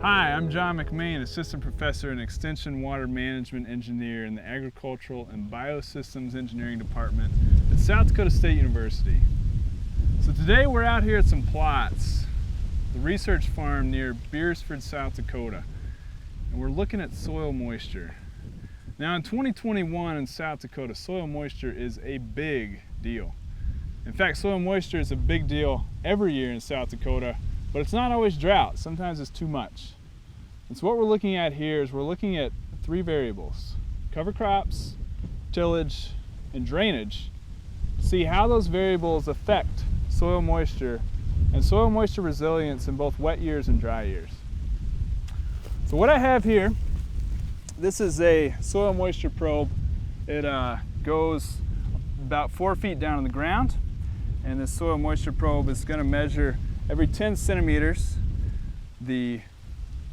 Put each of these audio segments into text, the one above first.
Hi, I'm John McMahon, Assistant Professor and Extension Water Management Engineer in the Agricultural and Biosystems Engineering Department at South Dakota State University. So today we're out here at some plots, the research farm near Beersford, South Dakota, and we're looking at soil moisture. Now in 2021 in South Dakota, soil moisture is a big deal. In fact, soil moisture is a big deal every year in South Dakota, but it's not always drought. Sometimes it's too much. And so what we're looking at here is we're looking at three variables: cover crops, tillage, and drainage, to see how those variables affect soil moisture and soil moisture resilience in both wet years and dry years. So what I have here, this is a soil moisture probe. It goes about 4 feet down in the ground, and this soil moisture probe is going to measure every 10 centimeters the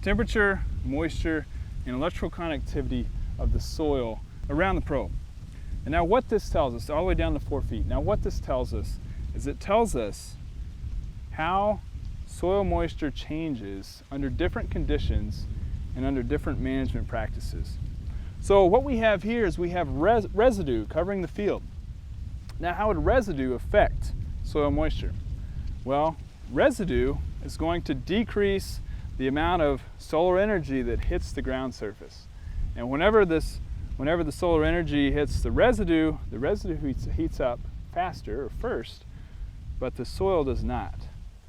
temperature, moisture, and electrical conductivity of the soil around the probe. And now what this tells us, all the way down to 4 feet, now what this tells us is it tells us how soil moisture changes under different conditions and under different management practices. So what we have here is we have residue covering the field. Now how would residue affect soil moisture? Well, residue is going to decrease the amount of solar energy that hits the ground surface. And whenever the solar energy hits the residue heats up faster or first, but the soil does not.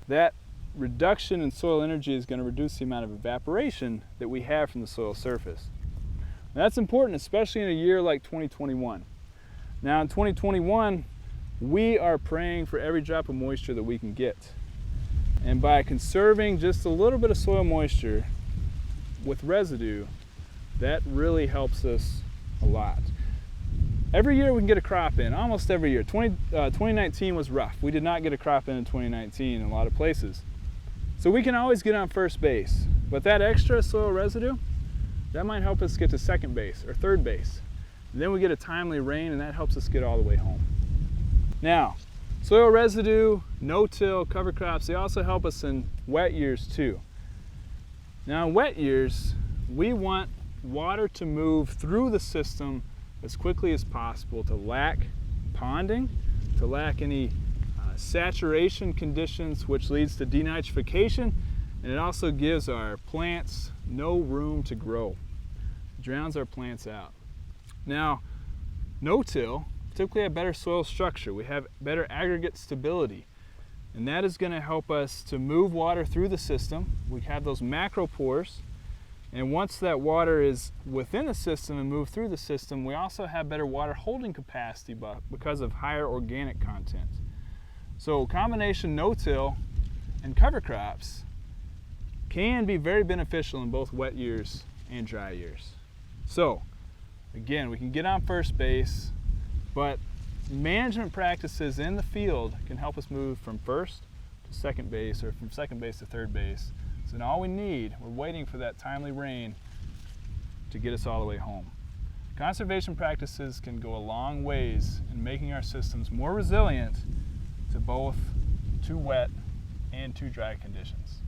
That reduction in soil energy is going to reduce the amount of evaporation that we have from the soil surface. And that's important, especially in a year like 2021. Now in 2021, we are praying for every drop of moisture that we can get. And by conserving just a little bit of soil moisture with residue, that really helps us a lot. Every year we can get a crop in, almost every year. 2019 was rough. We did not get a crop in 2019 in a lot of places. So we can always get on first base, but that extra soil residue, that might help us get to second base or third base. And then we get a timely rain, and that helps us get all the way home. Now, soil residue, no-till, cover crops, they also help us in wet years too. Now in wet years, we want water to move through the system as quickly as possible to lack ponding, to lack any saturation conditions, which leads to denitrification, and it also gives our plants no room to grow. It drowns our plants out. Now, no-till, typically have better soil structure. We have better aggregate stability, and that is going to help us to move water through the system. We have those macro pores, and once that water is within the system and move through the system, we also have better water holding capacity because of higher organic content. So combination no-till and cover crops can be very beneficial in both wet years and dry years. So again, we can get on first base, but management practices in the field can help us move from first to second base, or from second base to third base. So now all we need, we're waiting for that timely rain to get us all the way home. Conservation practices can go a long ways in making our systems more resilient to both too wet and too dry conditions.